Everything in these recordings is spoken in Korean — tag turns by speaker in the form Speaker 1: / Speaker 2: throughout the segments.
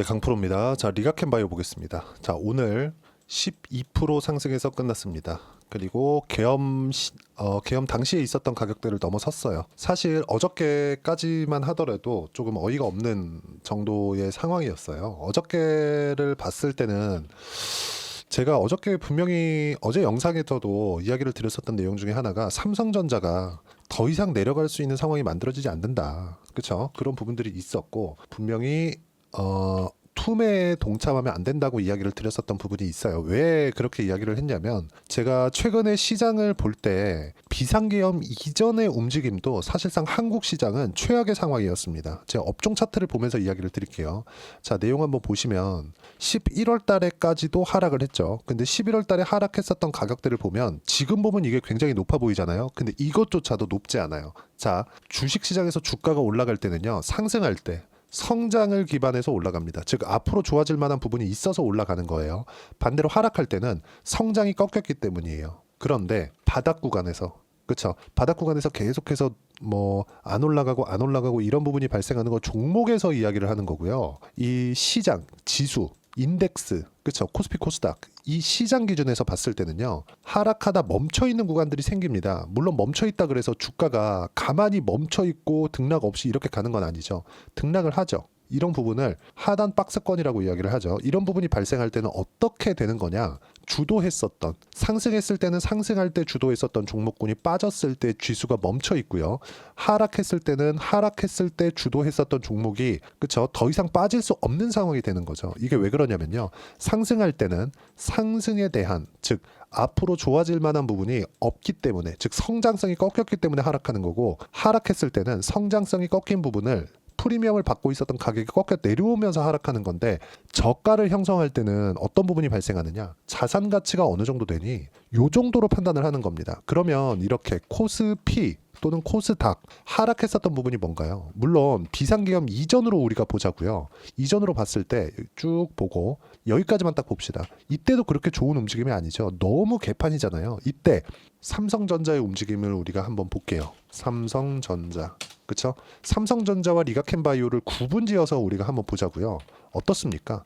Speaker 1: 네, 강프로입니다. 자, 리가켄바이오 보겠습니다. 자, 오늘 12% 상승해서 끝났습니다. 그리고 계엄 당시에 있었던 가격대를 넘어섰어요. 사실 어저께까지만 하더라도 조금 어이가 없는 정도의 상황이었어요. 어저께를 봤을 때는 제가 어저께 분명히 어제 영상에서도 이야기를 드렸었던 내용 중에 하나가 삼성전자가 더 이상 내려갈 수 있는 상황이 만들어지지 않는다. 그렇죠? 그런 부분들이 있었고 분명히 투매에 동참하면 안 된다고 이야기를 드렸었던 부분이 있어요. 왜 그렇게 이야기를 했냐면 제가 최근에 시장을 볼 때 비상계엄 이전의 움직임도 사실상 한국 시장은 최악의 상황이었습니다. 제가 업종 차트를 보면서 이야기를 드릴게요. 자, 내용 한번 보시면 11월 달에까지도 하락을 했죠. 근데 11월 달에 하락했었던 가격대를 보면 지금 보면 이게 굉장히 높아 보이잖아요. 근데 이것조차도 높지 않아요. 자, 주식시장에서 주가가 올라갈 때는요, 상승할 때 성장을 기반해서 올라갑니다. 즉 앞으로 좋아질 만한 부분이 있어서 올라가는 거예요. 반대로 하락할 때는 성장이 꺾였기 때문이에요. 그런데 바닥 구간에서, 그렇죠? 바닥 구간에서 계속해서 뭐 안 올라가고 이런 부분이 발생하는 거 종목에서 이야기를 하는 거고요. 이 시장 지수 인덱스, 그렇죠? 코스피 코스닥 이 시장 기준에서 봤을 때는요, 하락하다 멈춰 있는 구간들이 생깁니다. 물론 멈춰 있다 그래서 주가가 가만히 멈춰 있고 등락 없이 이렇게 가는 건 아니죠. 등락을 하죠. 이런 부분을 하단 박스권이라고 이야기를 하죠. 이런 부분이 발생할 때는 어떻게 되는 거냐? 주도했었던, 상승했을 때는 상승할 때 주도했었던 종목군이 빠졌을 때 지수가 멈춰 있고요. 하락했을 때는 하락했을 때 주도했었던 종목이, 그쵸, 더 이상 빠질 수 없는 상황이 되는 거죠. 이게 왜 그러냐면요, 상승할 때는 상승에 대한, 즉 앞으로 좋아질 만한 부분이 없기 때문에, 즉 성장성이 꺾였기 때문에 하락하는 거고, 하락했을 때는 성장성이 꺾인 부분을 프리미엄을 받고 있었던 가격이 꺾여 내려오면서 하락하는 건데, 저가를 형성할 때는 어떤 부분이 발생하느냐, 자산 가치가 어느 정도 되니 요 정도로 판단을 하는 겁니다. 그러면 이렇게 코스피 또는 코스닥 하락했었던 부분이 뭔가요? 물론 비상계엄 이전으로 우리가 보자고요. 이전으로 봤을 때 쭉 보고 여기까지만 딱 봅시다. 이때도 그렇게 좋은 움직임이 아니죠. 너무 개판이잖아요. 이때 삼성전자의 움직임을 우리가 한번 볼게요. 삼성전자, 그렇죠? 삼성전자와 리가켄바이오를 구분지어서 우리가 한번 보자고요. 어떻습니까?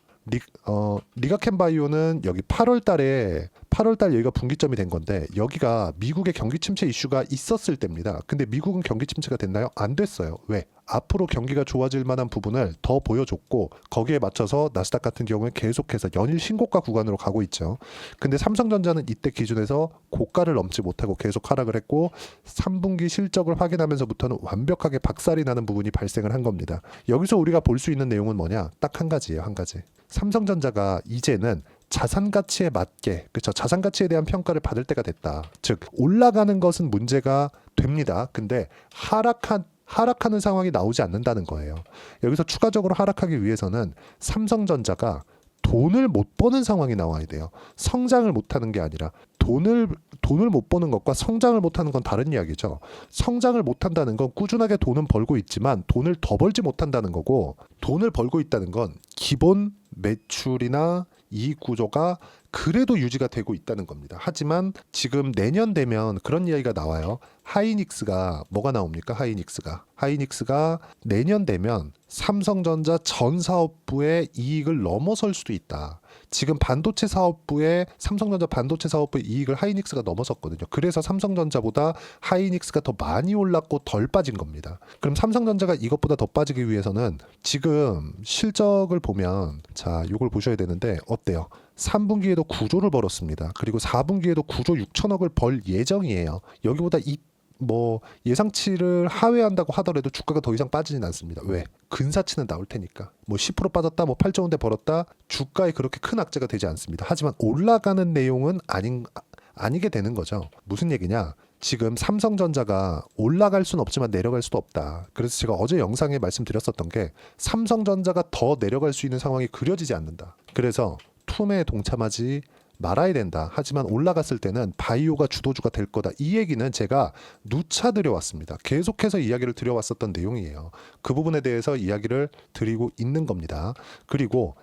Speaker 1: 리가켄바이오는 여기 8월 달 여기가 분기점이 된 건데, 여기가 미국의 경기 침체 이슈가 있었을 때입니다. 근데 미국은 경기 침체가 됐나요? 안 됐어요. 왜? 앞으로 경기가 좋아질 만한 부분을 더 보여줬고, 거기에 맞춰서 나스닥 같은 경우에 계속해서 연일 신고가 구간으로 가고 있죠. 근데 삼성전자는 이때 기준에서 고가를 넘지 못하고 계속 하락을 했고, 3분기 실적을 확인하면서부터는 완벽하게 박살이 나는 부분이 발생을 한 겁니다. 여기서 우리가 볼 수 있는 내용은 뭐냐? 딱 한 가지예요. 한 가지. 삼성전자가 이제는 자산 가치에 맞게, 그렇죠, 자산 가치에 대한 평가를 받을 때가 됐다. 즉 올라가는 것은 문제가 됩니다. 근데 하락하는 상황이 나오지 않는다는 거예요. 여기서 추가적으로 하락하기 위해서는 삼성전자가 돈을 못 버는 상황이 나와야 돼요. 성장을 못하는 게 아니라 돈을 못 버는 것과 성장을 못하는 건 다른 이야기죠. 성장을 못한다는 건 꾸준하게 돈은 벌고 있지만 돈을 더 벌지 못한다는 거고, 돈을 벌고 있다는 건 기본 매출이나 이익 구조가 그래도 유지가 되고 있다는 겁니다. 하지만 지금 내년 되면 그런 이야기가 나와요. 하이닉스가 뭐가 나옵니까? 하이닉스가 내년 되면 삼성전자 전 사업부의 이익을 넘어설 수도 있다. 지금 반도체 사업부의 삼성전자 반도체 사업부의 이익을 하이닉스가 넘어섰거든요. 그래서 삼성전자보다 하이닉스가 더 많이 올랐고 덜 빠진 겁니다. 그럼 삼성전자가 이것보다 더 빠지기 위해서는 지금 실적을 보면, 자, 이걸 보셔야 되는데 어때요? 3분기에도 9조를 벌었습니다. 그리고 4분기에도 9조 6천억을 벌 예정이에요. 여기보다 예상치를 하회한다고 하더라도 주가가 더 이상 빠지진 않습니다. 왜? 근사치는 나올 테니까. 10% 빠졌다, 8조 원대 벌었다, 주가에 그렇게 큰 악재가 되지 않습니다. 하지만 올라가는 내용은 아니게 되는 거죠. 무슨 얘기냐? 지금 삼성전자가 올라갈 수는 없지만 내려갈 수도 없다. 그래서 제가 어제 영상에 말씀드렸었던 게, 삼성전자가 더 내려갈 수 있는 상황이 그려지지 않는다. 그래서 투매에 동참하지 말아야 된다. 하지만 올라갔을 때는 바이오가 주도주가 될 거다. 이 얘기는 제가 누차 드려왔습니다. 계속해서 이야기를 드려왔었던 내용이에요. 그 부분에 대해서 이야기를 드리고 있는 겁니다. 그리고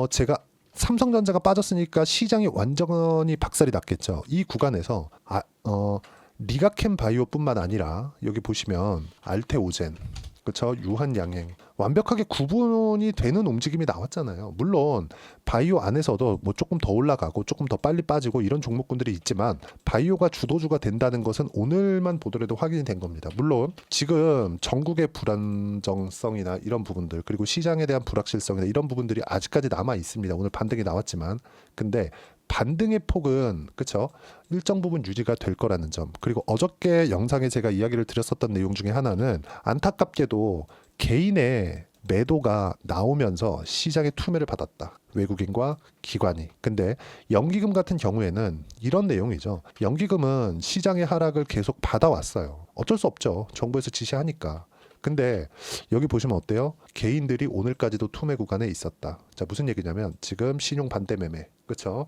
Speaker 1: 제가 삼성전자가 빠졌으니까 시장이 완전히 박살이 났겠죠. 이 구간에서 리가켄바이오뿐만 아니라 여기 보시면 알테오젠, 그렇죠, 유한양행, 완벽하게 구분이 되는 움직임이 나왔잖아요. 물론 바이오 안에서도 뭐 조금 더 올라가고 조금 더 빨리 빠지고 이런 종목군들이 있지만 바이오가 주도주가 된다는 것은 오늘만 보더라도 확인이 된 겁니다. 물론 지금 전국의 불안정성이나 이런 부분들 그리고 시장에 대한 불확실성이나 이런 부분들이 아직까지 남아 있습니다. 오늘 반등이 나왔지만 근데 반등의 폭은 그쵸 일정 부분 유지가 될 거라는 점 그리고 어저께 영상에 제가 이야기를 드렸었던 내용 중에 하나는 안타깝게도 개인의 매도가 나오면서 시장의 투매를 받았다. 외국인과 기관이. 근데 연기금 같은 경우에는 이런 내용이죠. 연기금은 시장의 하락을 계속 받아왔어요. 어쩔 수 없죠. 정부에서 지시하니까. 근데 여기 보시면 어때요? 개인들이 오늘까지도 투매 구간에 있었다. 자, 무슨 얘기냐면 지금 신용 반대 매매. 그렇죠?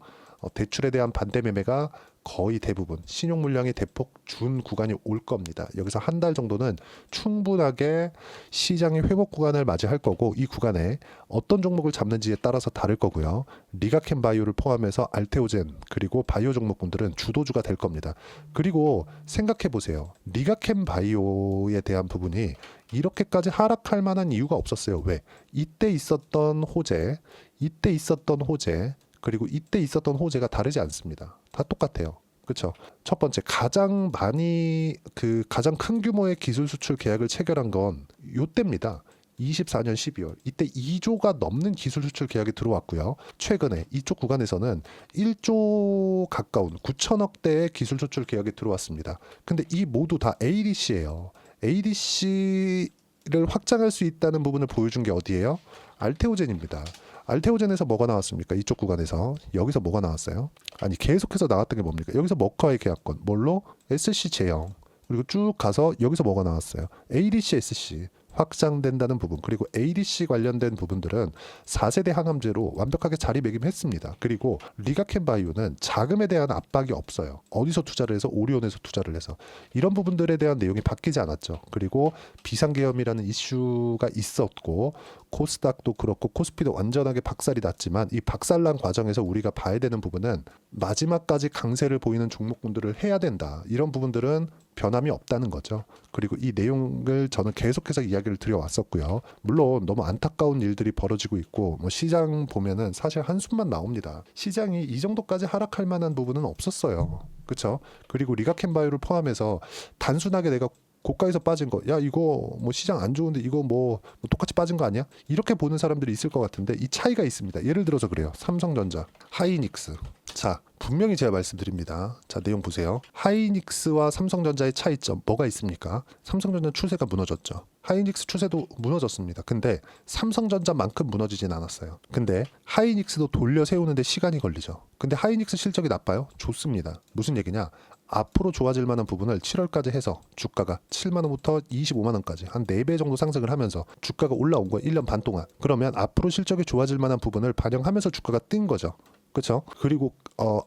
Speaker 1: 대출에 대한 반대 매매가 거의 대부분 신용 물량이 대폭 준 구간이 올 겁니다. 여기서 한 달 정도는 충분하게 시장의 회복 구간을 맞이할 거고 이 구간에 어떤 종목을 잡는지에 따라서 다를 거고요. 리가켄 바이오를 포함해서 알테오젠 그리고 바이오 종목군들은 주도주가 될 겁니다. 그리고 생각해 보세요. 리가켄 바이오에 대한 부분이 이렇게까지 하락할 만한 이유가 없었어요. 왜? 이때 있었던 호재 그리고 이때 있었던 호재가 다르지 않습니다. 다 똑같아요. 그렇죠? 첫 번째 가장 큰 규모의 기술 수출 계약을 체결한 건 요때입니다. 24년 12월 이때 2조가 넘는 기술 수출 계약이 들어왔고요. 최근에 이쪽 구간에서는 1조 가까운 9천억 대의 기술 수출 계약이 들어왔습니다. 근데 이 모두 다 ADC예요. ADC를 확장할 수 있다는 부분을 보여준 게 어디예요? 알테오젠입니다. 알테오젠에서 뭐가 나왔습니까? 이쪽 구간에서 여기서 뭐가 나왔어요? 아니 계속해서 나왔던 게 뭡니까? 여기서 머커의 계약권 뭘로? SC 제형 그리고 쭉 가서 여기서 뭐가 나왔어요? ADC SC 확장된다는 부분 그리고 ADC 관련된 부분들은 4세대 항암제로 완벽하게 자리매김했습니다. 그리고 리가켄 바이오는 자금에 대한 압박이 없어요. 어디서 투자를 해서 오리온에서 투자를 해서 이런 부분들에 대한 내용이 바뀌지 않았죠. 그리고 비상계엄이라는 이슈가 있었고 코스닥도 그렇고 코스피도 완전하게 박살이 났지만 이 박살난 과정에서 우리가 봐야 되는 부분은 마지막까지 강세를 보이는 종목군들을 해야 된다. 이런 부분들은 변함이 없다는 거죠. 그리고 이 내용을 저는 계속해서 이야기를 드려왔었고요. 물론 너무 안타까운 일들이 벌어지고 있고 뭐 시장 보면은 사실 한숨만 나옵니다. 시장이 이 정도까지 하락할 만한 부분은 없었어요. 그렇죠? 그리고 리가켄 바이오를 포함해서 단순하게 내가 고가에서 빠진 거, 야 이거 뭐 시장 안 좋은데 이거 뭐 똑같이 빠진 거 아니야? 이렇게 보는 사람들이 있을 것 같은데 이 차이가 있습니다. 예를 들어서 그래요. 삼성전자, 하이닉스. 자, 분명히 제가 말씀드립니다. 자, 내용 보세요. 하이닉스와 삼성전자의 차이점 뭐가 있습니까? 삼성전자 추세가 무너졌죠. 하이닉스 추세도 무너졌습니다. 근데 삼성전자만큼 무너지진 않았어요. 근데 하이닉스도 돌려 세우는데 시간이 걸리죠. 근데 하이닉스 실적이 나빠요? 좋습니다. 무슨 얘기냐? 앞으로 좋아질 만한 부분을 7월까지 해서 주가가 7만 원부터 25만 원까지 한 4배 정도 상승을 하면서 주가가 올라온 거예요. 1년 반 동안. 그러면 앞으로 실적이 좋아질 만한 부분을 반영하면서 주가가 뜬 거죠. 그렇죠? 그리고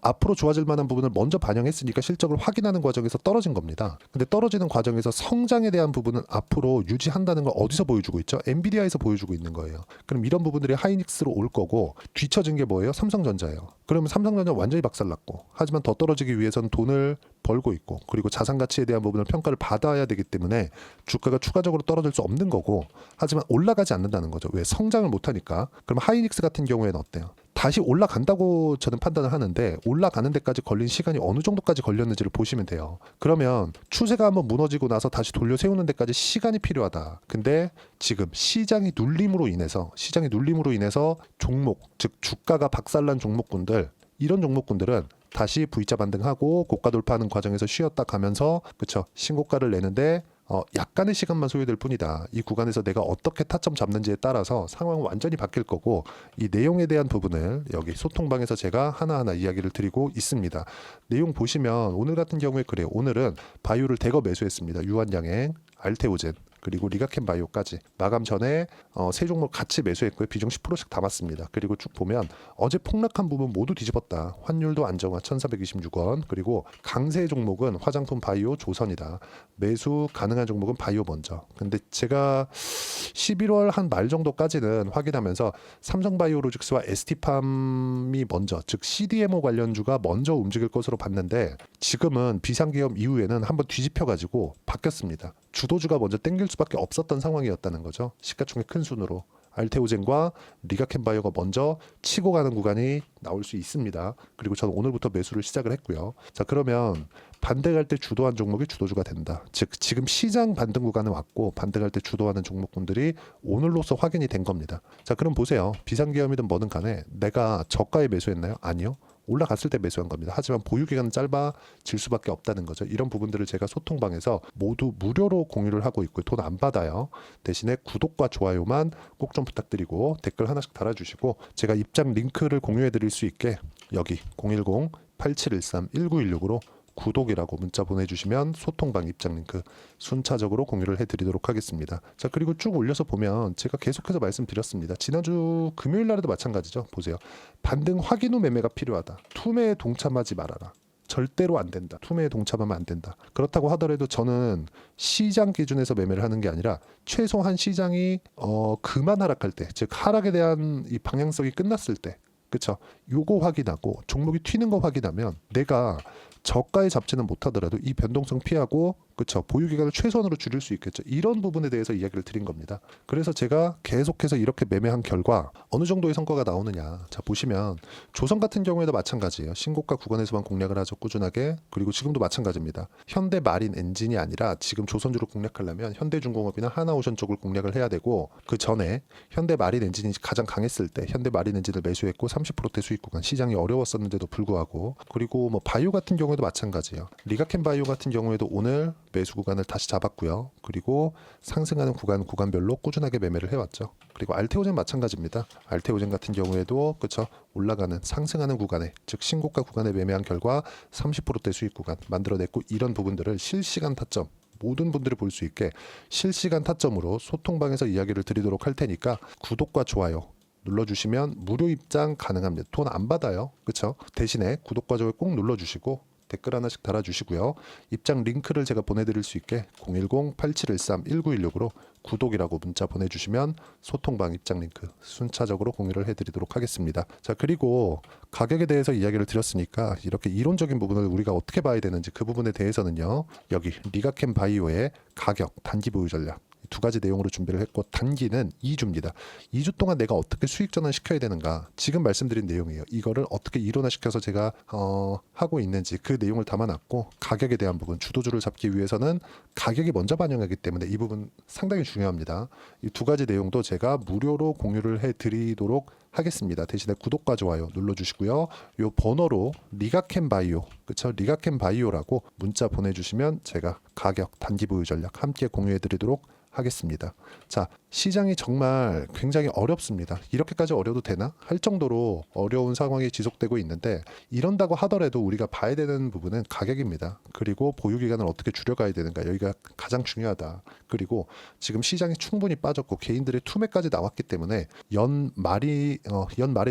Speaker 1: 앞으로 좋아질 만한 부분을 먼저 반영했으니까 실적을 확인하는 과정에서 떨어진 겁니다. 근데 떨어지는 과정에서 성장에 대한 부분은 앞으로 유지한다는 걸 어디서 보여주고 있죠? 엔비디아에서 보여주고 있는 거예요. 그럼 이런 부분들이 하이닉스로 올 거고 뒤처진 게 뭐예요? 삼성전자예요. 그러면 삼성전자 완전히 박살났고 하지만 더 떨어지기 위해서는 돈을 벌고 있고 그리고 자산 가치에 대한 부분을 평가를 받아야 되기 때문에 주가가 추가적으로 떨어질 수 없는 거고 하지만 올라가지 않는다는 거죠. 왜? 성장을 못하니까. 그럼 하이닉스 같은 경우에는 어때요? 다시 올라간다고 저는 판단을 하는데 올라가는 데까지 걸린 시간이 어느 정도까지 걸렸는지를 보시면 돼요. 그러면 추세가 한번 무너지고 나서 다시 돌려 세우는 데까지 시간이 필요하다. 근데 지금 시장이 눌림으로 인해서 종목, 즉 주가가 박살난 종목군들 이런 종목군들은 다시 V자 반등하고 고가 돌파하는 과정에서 쉬었다 가면서 그쵸 신고가를 내는데 약간의 시간만 소요될 뿐이다. 이 구간에서 내가 어떻게 타점 잡는지에 따라서 상황은 완전히 바뀔 거고 이 내용에 대한 부분을 여기 소통방에서 제가 하나하나 이야기를 드리고 있습니다. 내용 보시면 오늘 같은 경우에 그래요. 오늘은 바이오를 대거 매수했습니다. 유한양행, 알테오젠 그리고 리가켄 바이오까지 마감 전에 세 종목 같이 매수했고요. 비중 10%씩 담았습니다. 그리고 쭉 보면 어제 폭락한 부분 모두 뒤집었다. 환율도 안정화 1426원 그리고 강세 종목은 화장품 바이오 조선이다. 매수 가능한 종목은 바이오 먼저. 근데 제가 11월 한 말 정도까지는 확인하면서 삼성바이오로직스와 ST팜이 먼저 즉 CDMO 관련주가 먼저 움직일 것으로 봤는데 지금은 비상계엄 이후에는 한번 뒤집혀가지고 바뀌었습니다. 주도주가 먼저 땡길 수밖에 없었던 상황이었다는 거죠. 시가총액 큰 순으로 알테오젠과 리가켄바이오가 먼저 치고 가는 구간이 나올 수 있습니다. 그리고 저는 오늘부터 매수를 시작을 했고요. 자, 그러면 반등할 때 주도한 종목이 주도주가 된다. 즉 지금 시장 반등 구간에 왔고 반등할 때 주도하는 종목군들이 오늘로서 확인이 된 겁니다. 자, 그럼 보세요. 비상계엄이든 뭐든 간에 내가 저가에 매수했나요? 아니요. 올라갔을 때 매수한 겁니다. 하지만 보유 기간은 짧아질 수밖에 없다는 거죠. 이런 부분들을 제가 소통방에서 모두 무료로 공유를 하고 있고요. 돈 안 받아요. 대신에 구독과 좋아요만 꼭 좀 부탁드리고 댓글 하나씩 달아주시고 제가 입장 링크를 공유해 드릴 수 있게 여기 010-8713-1916으로 구독이라고 문자 보내주시면 소통방 입장 링크 순차적으로 공유를 해드리도록 하겠습니다. 자, 그리고 쭉 올려서 보면 제가 계속해서 말씀드렸습니다. 지난주 금요일 날에도 마찬가지죠. 보세요. 반등 확인 후 매매가 필요하다. 투매에 동참하지 말아라. 절대로 안 된다. 투매에 동참하면 안 된다. 그렇다고 하더라도 저는 시장 기준에서 매매를 하는 게 아니라 최소한 시장이 그만 하락할 때, 즉 하락에 대한 이 방향성이 끝났을 때, 그쵸? 요거 확인하고 종목이 튀는 거 확인하면 내가 저가에 잡지는 못하더라도 이 변동성 피하고 그쵸 보유 기간을 최소한으로 줄일 수 있겠죠. 이런 부분에 대해서 이야기를 드린 겁니다. 그래서 제가 계속해서 이렇게 매매한 결과 어느 정도의 성과가 나오느냐. 자, 보시면 조선 같은 경우에도 마찬가지예요. 신고가 구간에서만 공략을 하죠. 꾸준하게. 그리고 지금도 마찬가지입니다. 현대 마린 엔진이 아니라 지금 조선주를 공략하려면 현대중공업이나 하나오션 쪽을 공략을 해야 되고 그 전에 현대 마린 엔진이 가장 강했을 때 현대 마린 엔진을 매수했고 30%대 수익 구간 시장이 어려웠었는데도 불구하고 그리고 뭐 바이오 같은 경우에도 마찬가지예요. 리가켄 바이오 같은 경우에도 오늘 매수 구간을 다시 잡았고요. 그리고 상승하는 구간별로 꾸준하게 매매를 해왔죠. 그리고 알테오젠 마찬가지입니다. 알테오젠 같은 경우에도 그쵸 올라가는 상승하는 구간에 즉 신고가 구간에 매매한 결과 30%대 수익 구간 만들어냈고 이런 부분들을 실시간 타점 모든 분들이 볼 수 있게 실시간 타점으로 소통방에서 이야기를 드리도록 할 테니까 구독과 좋아요 눌러주시면 무료 입장 가능합니다. 돈 안 받아요. 그쵸? 대신에 구독과 좋아요 꼭 눌러주시고 댓글 하나씩 달아주시고요. 입장 링크를 제가 보내드릴 수 있게 010-8713-1916으로 구독이라고 문자 보내주시면 소통방 입장 링크 순차적으로 공유를 해드리도록 하겠습니다. 자, 그리고 가격에 대해서 이야기를 드렸으니까 이렇게 이론적인 부분을 우리가 어떻게 봐야 되는지 그 부분에 대해서는요. 여기 리가켄 바이오의 가격 단기 보유 전략 두 가지 내용으로 준비를 했고 단기는 2주입니다. 2주 동안 내가 어떻게 수익 전환시켜야 되는가 지금 말씀드린 내용이에요. 이거를 어떻게 이론화시켜서 제가 하고 있는지 그 내용을 담아놨고 가격에 대한 부분 주도주를 잡기 위해서는 가격이 먼저 반영하기 때문에 이 부분 상당히 중요합니다. 이 두 가지 내용도 제가 무료로 공유를 해드리도록 하겠습니다. 대신에 구독과 좋아요 눌러주시고요. 요 번호로 리가켄 바이오 그쵸 리가켄 바이오라고 문자 보내주시면 제가 가격 단기 보유 전략 함께 공유해드리도록 하겠습니다. 자, 시장이 정말 굉장히 어렵습니다. 이렇게까지 어려도 되나? 할 정도로 어려운 상황이 지속되고 있는데 이런다고 하더라도 우리가 봐야 되는 부분은 가격입니다. 그리고 보유 기간을 어떻게 줄여가야 되는가 여기가 가장 중요하다. 그리고 지금 시장이 충분히 빠졌고 개인들의 투매까지 나왔기 때문에 연말에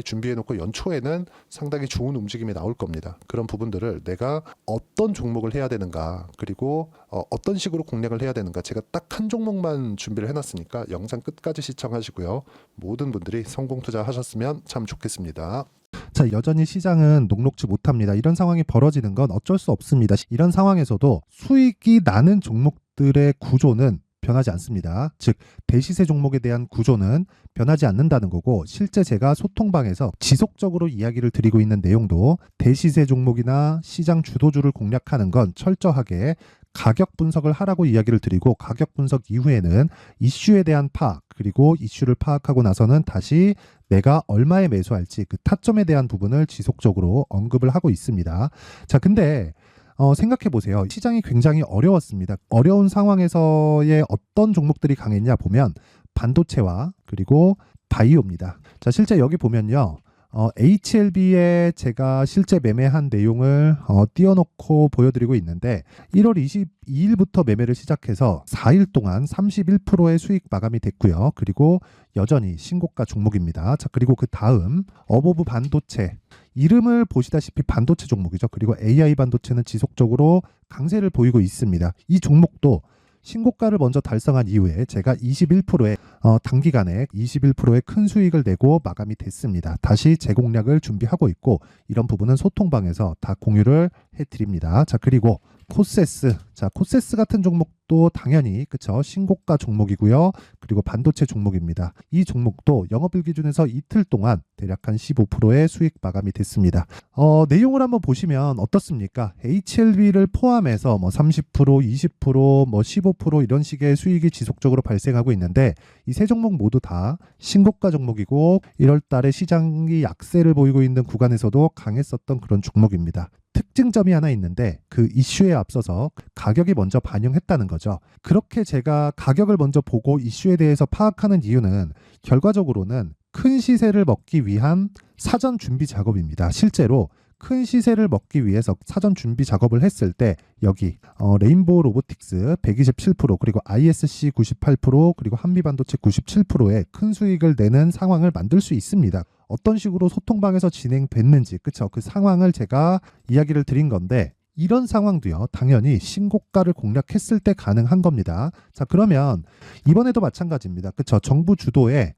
Speaker 1: 준비해놓고 연초에는 상당히 좋은 움직임이 나올 겁니다. 그런 부분들을 내가 어떤 종목을 해야 되는가 그리고 어떤 식으로 공략을 해야 되는가 제가 딱 한 종목만 준비를 해놨으니까 영상 끝까지 시청하시고요. 모든 분들이 성공 투자하셨으면 참 좋겠습니다.
Speaker 2: 자, 여전히 시장은 녹록지 못합니다. 이런 상황이 벌어지는 건 어쩔 수 없습니다. 이런 상황에서도 수익이 나는 종목들의 구조는 변하지 않습니다. 즉 대시세 종목에 대한 구조는 변하지 않는다는 거고 실제 제가 소통방에서 지속적으로 이야기를 드리고 있는 내용도 대시세 종목이나 시장 주도주를 공략하는 건 철저하게 가격 분석을 하라고 이야기를 드리고 가격 분석 이후에는 이슈에 대한 파악 그리고 이슈를 파악하고 나서는 다시 내가 얼마에 매수할지 그 타점에 대한 부분을 지속적으로 언급을 하고 있습니다. 자, 근데 생각해 보세요. 시장이 굉장히 어려웠습니다. 어려운 상황에서의 어떤 종목들이 강했냐 보면 반도체와 그리고 바이오입니다. 자, 실제 여기 보면요. HLB에 제가 실제 매매한 내용을 띄워놓고 보여드리고 있는데 1월 22일부터 매매를 시작해서 4일 동안 31%의 수익 마감이 됐고요. 그리고 여전히 신고가 종목입니다. 자, 그리고 그 다음 어보브 반도체 이름을 보시다시피 반도체 종목이죠. 그리고 AI 반도체는 지속적으로 강세를 보이고 있습니다. 이 종목도 신고가를 먼저 달성한 이후에 제가 21%의 단기간에 21%의 큰 수익을 내고 마감이 됐습니다. 다시 재공략을 준비하고 있고 이런 부분은 소통방에서 다 공유를 해드립니다. 자, 그리고 코세스. 자, 코세스 같은 종목도 당연히 그쵸, 신고가 종목이고요. 그리고 반도체 종목입니다. 이 종목도 영업일 기준에서 이틀 동안 대략 한 15%의 수익 마감이 됐습니다. 내용을 한번 보시면 어떻습니까? HLB를 포함해서 뭐 30%, 20%, 뭐 15% 이런 식의 수익이 지속적으로 발생하고 있는데 이 세 종목 모두 다 신고가 종목이고 1월 달에 시장이 약세를 보이고 있는 구간에서도 강했었던 그런 종목입니다. 특징점이 하나 있는데 그 이슈에 앞서서 가격이 먼저 반영했다는 거죠. 그렇게 제가 가격을 먼저 보고 이슈에 대해서 파악하는 이유는 결과적으로는 큰 시세를 먹기 위한 사전 준비 작업입니다. 실제로 큰 시세를 먹기 위해서 사전 준비 작업을 했을 때 여기 레인보우 로보틱스 127% 그리고 ISC 98% 그리고 한미반도체 97%의 큰 수익을 내는 상황을 만들 수 있습니다. 어떤 식으로 소통방에서 진행됐는지 그쵸, 그 상황을 제가 이야기를 드린 건데 이런 상황도요 당연히 신고가를 공략했을 때 가능한 겁니다. 자, 그러면 이번에도 마찬가지입니다. 그쵸, 정부 주도의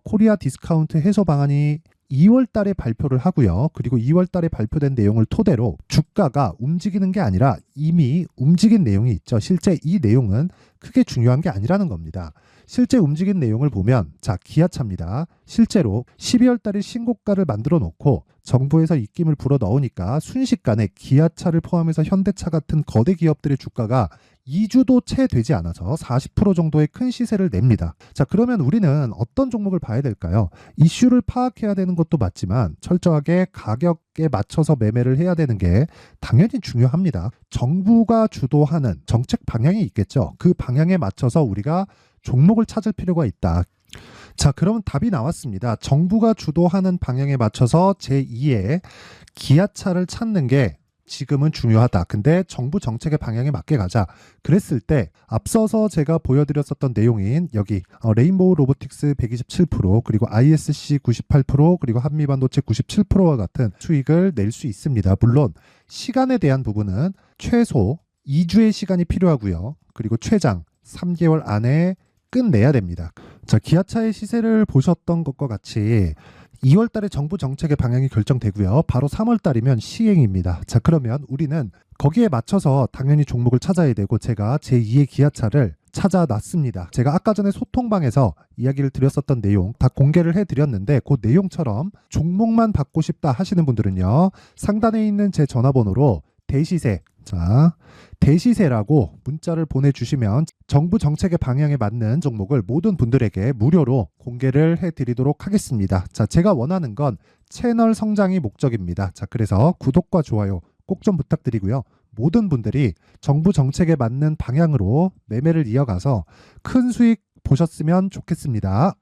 Speaker 2: 코리아 디스카운트 해소 방안이 2월 달에 발표를 하고요. 그리고 2월 달에 발표된 내용을 토대로 주가가 움직이는 게 아니라 이미 움직인 내용이 있죠. 실제 이 내용은 크게 중요한 게 아니라는 겁니다. 실제 움직인 내용을 보면 자, 기아차입니다. 실제로 12월 달에 신고가를 만들어 놓고 정부에서 입김을 불어 넣으니까 순식간에 기아차를 포함해서 현대차 같은 거대 기업들의 주가가 2주도 채 되지 않아서 40% 정도의 큰 시세를 냅니다. 자, 그러면 우리는 어떤 종목을 봐야 될까요? 이슈를 파악해야 되는 것도 맞지만 철저하게 가격에 맞춰서 매매를 해야 되는 게 당연히 중요합니다. 정부가 주도하는 정책 방향이 있겠죠. 그 방향에 맞춰서 우리가 종목을 찾을 필요가 있다. 자, 그럼 답이 나왔습니다. 정부가 주도하는 방향에 맞춰서 제2의 기아차를 찾는 게 지금은 중요하다. 근데 정부 정책의 방향에 맞게 가자. 그랬을 때 앞서서 제가 보여드렸었던 내용인 여기 레인보우 로보틱스 127% 그리고 ISC 98% 그리고 한미반도체 97%와 같은 수익을 낼 수 있습니다. 물론 시간에 대한 부분은 최소 2주의 시간이 필요하고요. 그리고 최장 3개월 안에 끝내야 됩니다. 자, 기아차의 시세를 보셨던 것과 같이 2월 달에 정부 정책의 방향이 결정되고요. 바로 3월 달이면 시행입니다. 자, 그러면 우리는 거기에 맞춰서 당연히 종목을 찾아야 되고 제가 제2의 기아차를 찾아놨습니다. 제가 아까 전에 소통방에서 이야기를 드렸었던 내용 다 공개를 해드렸는데 그 내용처럼 종목만 받고 싶다 하시는 분들은요. 상단에 있는 제 전화번호로 대시세, 자, 대시세라고 문자를 보내주시면 정부 정책의 방향에 맞는 종목을 모든 분들에게 무료로 공개를 해드리도록 하겠습니다. 자, 제가 원하는 건 채널 성장이 목적입니다. 자, 그래서 구독과 좋아요 꼭 좀 부탁드리고요. 모든 분들이 정부 정책에 맞는 방향으로 매매를 이어가서 큰 수익 보셨으면 좋겠습니다.